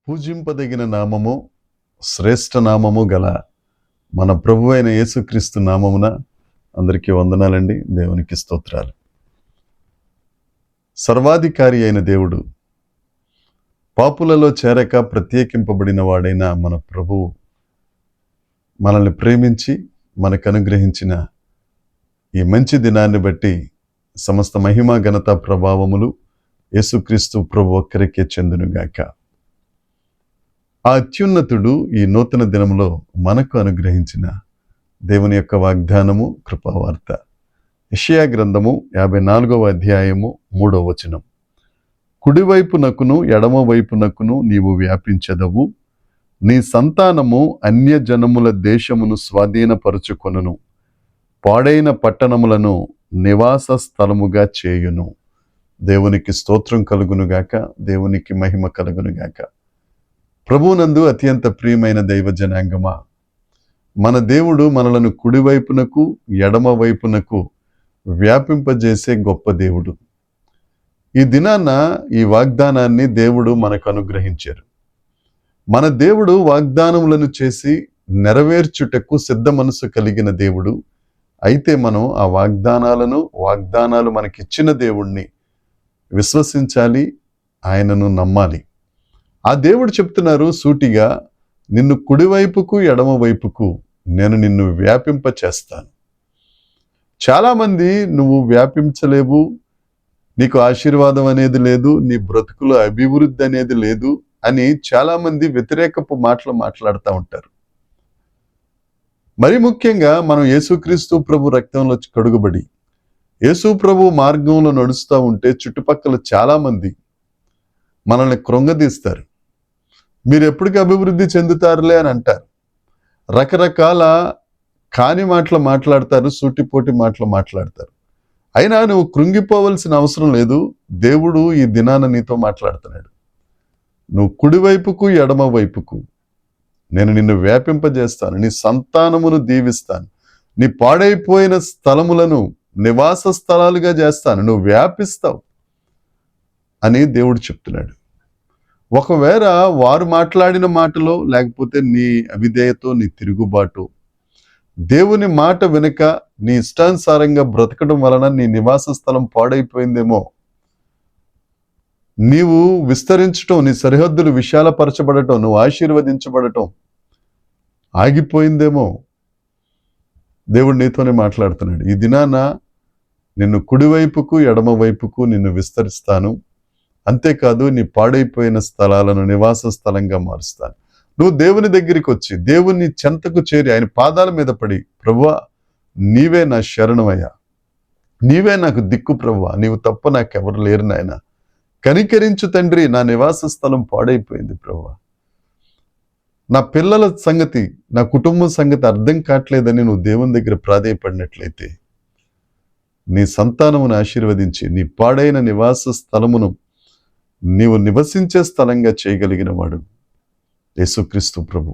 పూజింపదగిన నామము, శ్రేష్ఠ నామము గల మన ప్రభు అయిన యేసుక్రీస్తు నామమున అందరికీ వందనాలండి. దేవునికి స్తోత్రాలు. సర్వాధికారి అయిన దేవుడు, పాపులలో చేరక ప్రత్యేకింపబడిన వాడైన మన ప్రభువు మనల్ని ప్రేమించి మనకు అనుగ్రహించిన ఈ మంచి దినాన్ని బట్టి సమస్త మహిమ ఘనత ప్రభావములు యేసుక్రీస్తు ప్రభు ఒక్కరికే చెందునుగాక. ఆ అత్యున్నతుడు ఈ నూతన దినంలో మనకు అనుగ్రహించిన దేవుని యొక్క వాగ్దానము, కృపావార్త. యెషయా గ్రంథము 54వ అధ్యాయము 3వ వచనం. కుడివైపునకును ఎడమ వైపునకును నీవు వ్యాపించెదవు, నీ సంతానము అన్యజనముల దేశమును స్వాధీనపరుచుకొనును, పాడైన పట్టణములను నివాస స్థలముగా చేయును. దేవునికి స్తోత్రం కలుగునుగాక, దేవునికి మహిమ కలుగునుగాక. ప్రభువునందు అత్యంత ప్రియమైన దైవ జనాంగమా, మన దేవుడు మనలను కుడివైపునకు ఎడమ వైపునకు వ్యాపింపజేసే గొప్ప దేవుడు. ఈ దినాన ఈ వాగ్దానాన్ని దేవుడు మనకు అనుగ్రహించారు. మన దేవుడు వాగ్దానములను చేసి నెరవేర్చుటకు సిద్ధ మనసు కలిగిన దేవుడు. అయితే మనం ఆ వాగ్దానాలు మనకిచ్చిన దేవుణ్ణి విశ్వసించాలి, ఆయనను నమ్మాలి. ఆ దేవుడు చెప్తున్నారు సూటిగా, నిన్ను కుడివైపుకు ఎడమ వైపుకు నేను నిన్ను వ్యాపింప చేస్తాను. చాలామంది నువ్వు వ్యాపించలేవు, నీకు ఆశీర్వాదం అనేది లేదు, నీ బ్రతుకులో అభివృద్ధి అనేది లేదు అని చాలామంది వ్యతిరేకపు మాటలు మాట్లాడుతూ ఉంటారు. మరి ముఖ్యంగా మనం యేసుక్రీస్తు ప్రభు రక్తంలో కడుగుబడి యేసు ప్రభు మార్గంలో నడుస్తూ ఉంటే చుట్టుపక్కల చాలామంది మనల్ని కృంగదీస్తారు. మీరు ఎప్పటికీ అభివృద్ధి చెందుతారులే అని అంటారు. రకరకాల కాని మాటలు మాట్లాడతారు, సూటిపోటి మాటలు మాట్లాడతారు. అయినా నువ్వు కృంగిపోవలసిన అవసరం లేదు. దేవుడు ఈ దినాన నీతో మాట్లాడుతున్నాడు. నువ్వు కుడివైపుకు ఎడమ వైపుకు నేను నిన్ను వ్యాపింపజేస్తాను, నీ సంతానమును దీవిస్తాను, నీ పాడైపోయిన స్థలములను నివాస స్థలాలుగా చేస్తాను, నువ్వు వ్యాపిస్తావు అని దేవుడు చెప్తున్నాడు. ఒకవేళ వారు మాట్లాడిన మాటలో, లేకపోతే నీ అవిధేయతో, నీ తిరుగుబాటు, దేవుని మాట వెనుక నీ ఇష్టానుసారంగా బ్రతకడం వలన నీ నివాస స్థలం పాడైపోయిందేమో, నీవు విస్తరించటం, నీ సరిహద్దులు విశాలపరచబడటం, నువ్వు ఆశీర్వదించబడటం ఆగిపోయిందేమో. దేవుడు నీతోనే మాట్లాడుతున్నాడు. ఈ దినాన నిన్ను కుడివైపుకు ఎడమ వైపుకు నిన్ను విస్తరిస్తాను, అంతేకాదు నీ పాడైపోయిన స్థలాలను నివాస స్థలంగా మారుస్తాను. నువ్వు దేవుని దగ్గరికి వచ్చి దేవుని చెంతకు చేరి ఆయన పాదాల మీద పడి, ప్రభువా నీవే నా శరణమయ్యా, నీవే నాకు దిక్కు ప్రభువా, నీవు తప్ప నాకెవరు లేరు నాయన, కనికరించు తండ్రి, నా నివాస స్థలం పాడైపోయింది ప్రభువా, నా పిల్లల సంగతి, నా కుటుంబం సంగతి అర్థం కావట్లేదని నువ్వు దేవుని దగ్గర ప్రాధేయపడినట్లయితే నీ సంతానమును ఆశీర్వదించి నీ పాడైన నివాస స్థలమును నీవు నివసించే స్థలంగా చేయగలిగిన వాడు యేసుక్రీస్తు ప్రభు.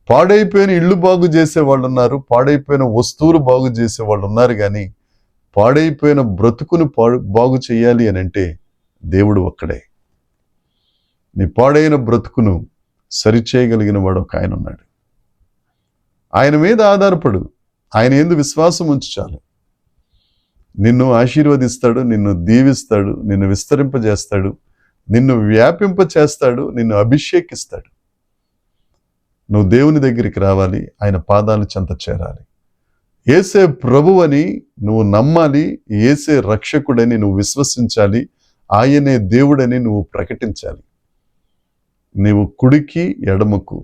పాడైపోయిన ఇళ్ళు బాగు చేసే వాళ్ళు ఉన్నారు, పాడైపోయిన వస్తువులు బాగు చేసే వాళ్ళు ఉన్నారు, కానీ పాడైపోయిన బ్రతుకును బాగు చేయాలి అని అంటే దేవుడు ఒక్కడే. నీ పాడైన బ్రతుకును సరిచేయగలిగిన వాడు ఒక ఆయన ఉన్నాడు. ఆయన మీద ఆధారపడు, ఆయన యందు విశ్వాసం ఉంచు చాలు. నిన్ను ఆశీర్వదిస్తాడు, నిన్ను దీవిస్తాడు, నిన్ను విస్తరింపజేస్తాడు, నిన్ను వ్యాపింప చేస్తాడు, నిన్ను అభిషేకిస్తాడు. నువ్వు దేవుని దగ్గరికి రావాలి, ఆయన పాదాల చెంత చేరాలి. యేసే ప్రభువని నువ్వు నమ్మాలి, యేసే రక్షకుడని నువ్వు విశ్వసించాలి, ఆయనే దేవుడని నువ్వు ప్రకటించాలి. నీవు కుడికి ఎడమకు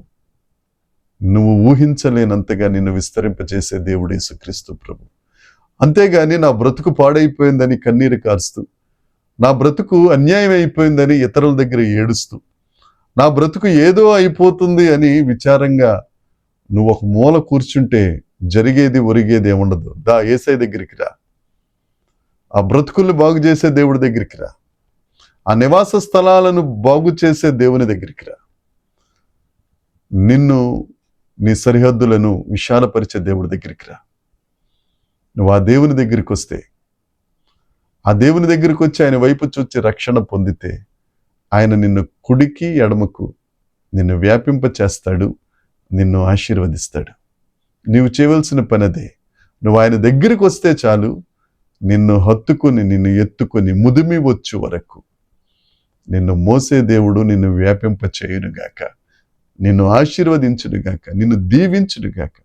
నువ్వు ఊహించలేనంతగా నిన్ను విస్తరింపజేసే దేవుడు యేసుక్రీస్తు ప్రభు. అంతేగాని నా బ్రతుకు పాడైపోయిందని కన్నీరు కారుస్తూ, నా బ్రతుకు అన్యాయం అయిపోయిందని ఇతరుల దగ్గర ఏడుస్తూ, నా బ్రతుకు ఏదో అయిపోతుంది అని విచారంగా నువ్వు ఒక మూల కూర్చుంటే జరిగేది ఒరిగేది ఏముండదు. యేసయ్య దగ్గరికి రా, ఆ బ్రతుకుల్ని బాగు చేసే దేవుడి దగ్గరికి రా, ఆ నివాస స్థలాలను బాగు చేసే దేవుని దగ్గరికి రా, నిన్ను నీ సరిహద్దులను విశాలపరిచే దేవుడి దగ్గరికి రా. నువ్వు ఆ దేవుని దగ్గరికి వస్తే, ఆ దేవుని దగ్గరికి వచ్చి ఆయన వైపు చూచి రక్షణ పొందితే, ఆయన నిన్ను కుడికి ఎడమకు నిన్ను వ్యాపింప చేస్తాడు, నిన్ను ఆశీర్వదిస్తాడు. నీవు చేయవలసిన పని అదే. నువ్వు ఆయన దగ్గరికి వస్తే చాలు, నిన్ను హత్తుకొని నిన్ను ఎత్తుకొని ముదిమి వచ్చు వరకు నిన్ను మోసే దేవుడు నిన్ను వ్యాపింప చేయునుగాక, నిన్ను ఆశీర్వదించునుగాక, నిన్ను దీవించునుగాక.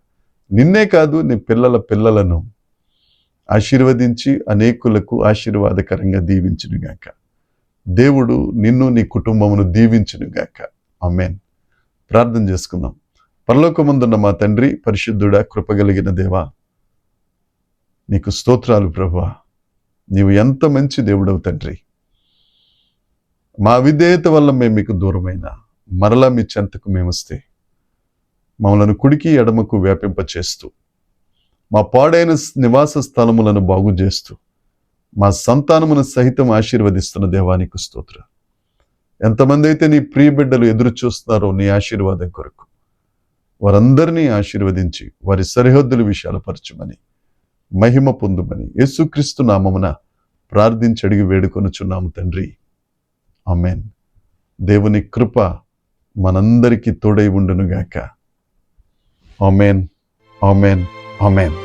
నిన్నే కాదు, నీ పిల్లల పిల్లలను ఆశీర్వదించి అనేకులకు ఆశీర్వాదకరంగా దీవించునుగాక. దేవుడు నిన్ను నీ కుటుంబమును దీవించునుగాక. ఆమేన్. ప్రార్థన చేసుకుందాం. పరలోకమందున్న మా తండ్రి, పరిశుద్ధుడా, కృపగలిగిన దేవా, నీకు స్తోత్రాలు ప్రభువా. నీవు ఎంత మంచి దేవుడవు తండ్రి. మా విధేయత వల్ల మేము మీకు దూరమైన మరలా మీ చెంతకు మేము వస్తే మమ్మలను కుడికి ఎడమకు వ్యాపింప చేస్తూ, మా పాడైన నివాస స్థలములను బాగు చేస్తూ, మా సంతానమును సహితం ఆశీర్వదిస్తున్న దేవానికి స్తోత్ర. ఎంతమంది అయితే నీ ప్రియ బిడ్డలు ఎదురు చూస్తున్నారో నీ ఆశీర్వాదం కొరకు, వారందరినీ ఆశీర్వదించి వారి సరిహద్దుల విషయాలు పరచుమని, మహిమ పొందుమని యేసుక్రీస్తు నామమున ప్రార్థించి అడిగి వేడుకొనుచున్నాము తండ్రి. ఆమేన్. దేవుని కృప మనందరికీ తోడై ఉండునుగాక. ఆమేన్, ఆమేన్, ఆమేన్.